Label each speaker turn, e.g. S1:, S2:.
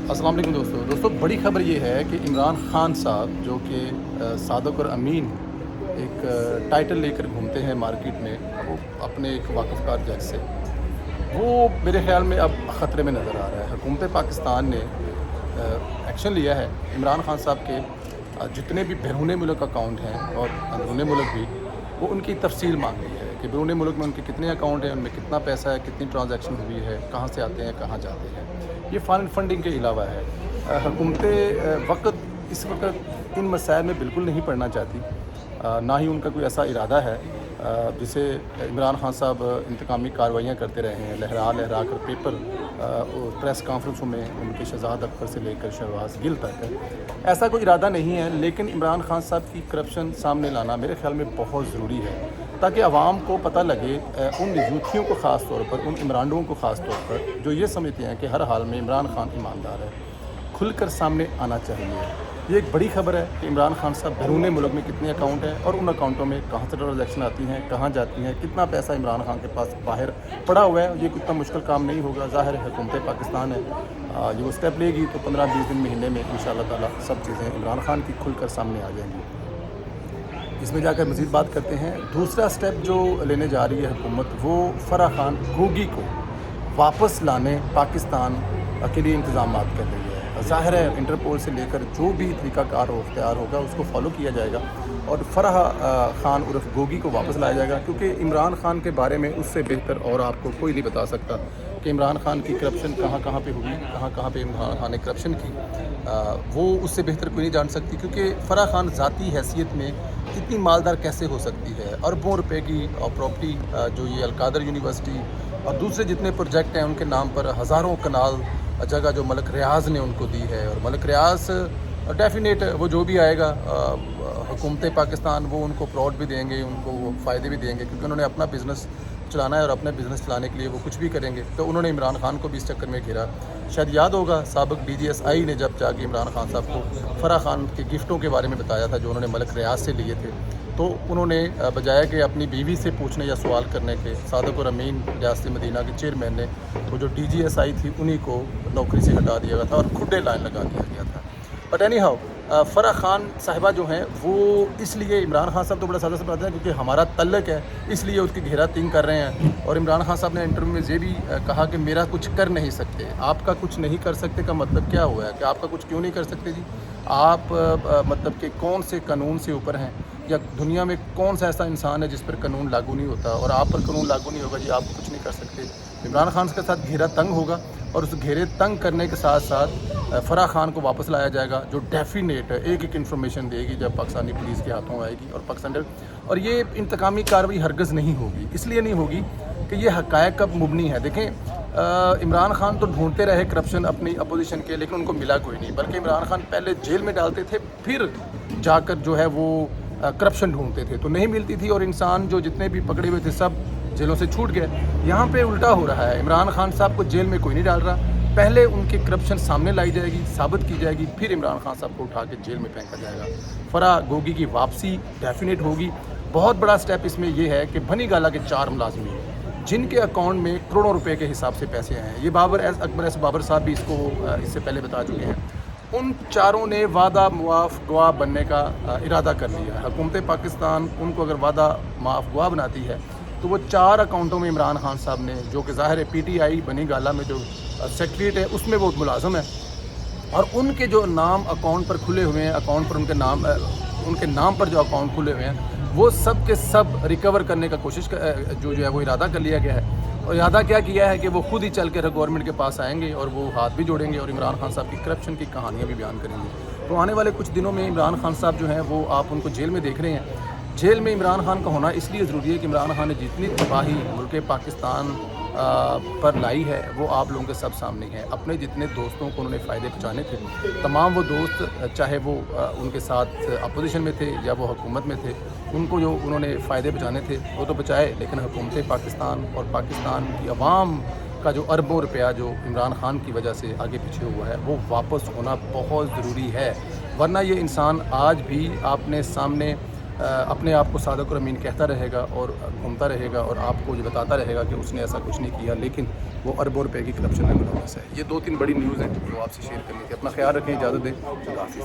S1: अस्सलाम वालेकुम दोस्तों, बड़ी ख़बर ये है कि इमरान ख़ान साहब जो कि सादिक और अमीन एक टाइटल लेकर घूमते हैं मार्केट में, वो अपने एक वाक़फ़कार जज से, वो मेरे ख़्याल में अब ख़तरे में नज़र आ रहा है। हुकूमत पाकिस्तान ने एक्शन लिया है। इमरान ख़ान साहब के जितने भी बैरून मुल्क अकाउंट हैं और अंदरून मुल्क भी, वो उनकी तफसील मांग रही है कि बैरून मुल्क में उनके कितने अकाउंट हैं, उनमें कितना पैसा है, कितनी ट्रांजैक्शन हुई है, कहाँ से आते हैं, कहाँ जाते हैं। ये फॉरेन फंडिंग के अलावा है। हुकूमत वक्त इस वक्त इन मसाइल में बिल्कुल नहीं पड़ना चाहती, ना ही उनका कोई ऐसा इरादा है। जिसे इमरान ख़ान साहब इंतकामी कार्रवाइयाँ करते रहे हैं, लहरा कर पेपर प्रेस कॉन्फ्रेंसों में उनके शहजाद अख्तर से लेकर शहबाज गिल तक ऐसा कोई इरादा नहीं है। लेकिन इमरान ख़ान साहब की करप्शन सामने लाना मेरे ख़्याल में बहुत ज़रूरी है, ताकि आवाम को पता लगे, उन यूथियों को ख़ास तौर पर, उन इमरानों को ख़ास तौर पर जो ये समझते हैं कि हर हाल में इमरान ख़ान ईमानदार है, खुलकर सामने आना चाहिए। ये एक बड़ी खबर है कि इमरान ख़ान साहब बैरून मुल्क में कितने अकाउंट हैं और उन अकाउंटों में कहाँ से ट्रांजैक्शन आती हैं, कहाँ जाती हैं, कितना पैसा इमरान ख़ान के पास बाहर पड़ा हुआ है। ये इतना मुश्किल काम नहीं होगा। ज़ाहिर है हुकूमत पाकिस्तान है, ये वो स्टेप लेगी तो 15-20 दिन महीने में इंशाअल्लाह ताला सब चीज़ें इमरान ख़ान की खुलकर सामने आ जाएंगी। इसमें जाकर मज़ीद बात करते हैं। दूसरा स्टेप जो लेने जा रही है हुकूमत, वो फराह खान गोगी को वापस लाने पाकिस्तान के लिए इंतज़ाम कर रही है। ज़ाहिर है इंटरपोल से लेकर जो भी तरीक़ाकार हो इख्तियार होगा उसको फॉलो किया जाएगा और फराह खान उर्फ गोगी को वापस लाया जाएगा, क्योंकि इमरान ख़ान के बारे में उससे बेहतर और आपको कोई नहीं बता सकता कि इमरान ख़ान की करप्शन कहाँ कहाँ पे हुई, कहाँ कहाँ पे इमरान ख़ान ने करप्शन की। वो उससे बेहतर कोई नहीं जान सकती, क्योंकि फराह खान ज़ाती हैसियत में इतनी मालदार कैसे हो सकती है। अरबों रुपए की प्रॉपर्टी जो ये अलकादर यूनिवर्सिटी और दूसरे जितने प्रोजेक्ट हैं उनके नाम पर हज़ारों कनाल जगह जो मलिक रियाज़ ने उनको दी है। और मलिक रियाज़ डेफिनेट वो जो भी आएगा हुकूमत पाकिस्तान वो उनको प्राउड भी देंगे, उनको वो फ़ायदे भी देंगे, क्योंकि उन्होंने अपना बिज़नेस चलाना है और अपने बिज़नेस चलाने के लिए वो कुछ भी करेंगे। तो उन्होंने इमरान ख़ान को भी इस चक्कर में घेरा। शायद याद होगा साबिक़ DGSI ने जब जाके इमरान ख़ान साहब को फराह खान के गिफ्टों के बारे में बताया था जो उन्होंने मलिक रियाज़ से लिए थे, तो उन्होंने बजाय कि अपनी बीवी से पूछने या सवाल करने के, सादिक और अमीन रियासत मदीना के चेयरमैन ने वो जो DGSI थी उन्हीं को नौकरी से हटा दिया गया था और खुडे लाइन लगा दिया गया था। But any how Farah Khan साहिबा जो हैं वो इसलिए इमरान ख़ान साहब तो बड़ा सादा से बताते हैं क्योंकि हमारा तल्लक है, इसलिए उसकी घेरा तंग कर रहे हैं। और इमरान ख़ान साहब ने इंटरव्यू में ये भी कहा कि मेरा कुछ कर नहीं सकते। आपका कुछ नहीं कर सकते का मतलब क्या हुआ है कि आपका कुछ क्यों नहीं कर सकते जी? आप मतलब कि कौन से कानून से ऊपर हैं, या दुनिया में कौन सा ऐसा इंसान है जिस पर कानून लागू नहीं होता और आप पर कानून लागू नहीं होगा जी, आप कुछ नहीं कर सकते। इमरान ख़ान के साथ घेरा तंग होगा और उस घेरे तंग करने के साथ साथ फराह खान को वापस लाया जाएगा, जो डेफिनेट एक इन्फॉर्मेशन देगी जब पाकिस्तानी पुलिस के हाथों आएगी और पाकिस्तान। और ये इंतकामी कार्रवाई हरगज़ नहीं होगी, इसलिए नहीं होगी कि ये हक़ायक़ कब मुबनी है। देखें इमरान ख़ान तो ढूंढते रहे करप्शन अपनी अपोजिशन के, लेकिन उनको मिला कोई नहीं, बल्कि इमरान ख़ान पहले जेल में डालते थे, फिर जाकर जो है वो करप्शन ढूंढते थे तो नहीं मिलती थी, और इंसान जो जितने भी पकड़े हुए थे सब जेलों से छूट गए। यहाँ पे उल्टा हो रहा है, इमरान ख़ान साहब को जेल में कोई नहीं डाल रहा, पहले उनकी करप्शन सामने लाई जाएगी, साबित की जाएगी, फिर इमरान ख़ान साहब को उठा के जेल में फेंका जाएगा। फराह गोगी की वापसी डेफिनेट होगी। बहुत बड़ा स्टेप इसमें यह है कि भनी गाला के 4 मुलाजमी जिनके अकाउंट में करोड़ों रुपए के हिसाब से पैसे हैं, ये अकबर एस बाबर साहब भी इसको इससे पहले बता चुके हैं, उन चारों ने वादा मुआफ़ गवाह बनने का इरादा कर लिया है। हुकूमत पाकिस्तान उनको अगर वादा मुआफ़ गवाह बनाती है तो वो 4 अकाउंटों में इमरान ख़ान साहब ने, जो कि ज़ाहिर है PTI बनी गाला में जो सेक्रेटरीट है उसमें वो मुलाजम है, और उनके जो नाम अकाउंट पर खुले हुए हैं, अकाउंट पर उनके नाम पर जो अकाउंट खुले हुए हैं, वो सब के सब रिकवर करने का कोशिश जो है वो इरादा कर लिया गया है। और इरादा क्या किया है कि वो खुद ही चल कर गवर्नमेंट के पास आएंगे और वो हाथ भी जोड़ेंगे और इमरान ख़ान साहब की करप्शन की कहानियाँ भी बयान करेंगे। तो आने वाले कुछ दिनों में इमरान ख़ान साहब जो हैं वो आप उनको जेल में देख रहे हैं। जेल में इमरान ख़ान का होना इसलिए ज़रूरी है कि इमरान ख़ान ने जितनी तबाही मुल्क पाकिस्तान पर लाई है वो आप लोगों के सब सामने है। अपने जितने दोस्तों को उन्होंने फ़ायदे पहुँचाने थे, तमाम वो दोस्त चाहे वो उनके साथ अपोजिशन में थे या वो हुकूमत में थे, उनको जो उन्होंने फ़ायदे पहुँचाने थे वो तो बचाए, लेकिन हुकूमत पाकिस्तान और पाकिस्तान की आवाम का जो अरबों रुपया जो इमरान ख़ान की वजह से आगे पीछे हुआ है वो वापस होना बहुत ज़रूरी है। वरना ये इंसान आज भी आपने सामने اپنے آپ کو صادق اور امین کہتا رہے گا اور گھومتا رہے گا اور آپ کو یہ بتاتا رہے گا کہ اس نے ایسا کچھ نہیں کیا، لیکن وہ اربوں روپے کی کرپشن میں ملوث ہے۔ یہ 2-3 بڑی نیوز ہیں جو آپ سے شیئر کرنی تھی۔ اپنا خیال رکھیں، اجازت دیں، خدا حافظ۔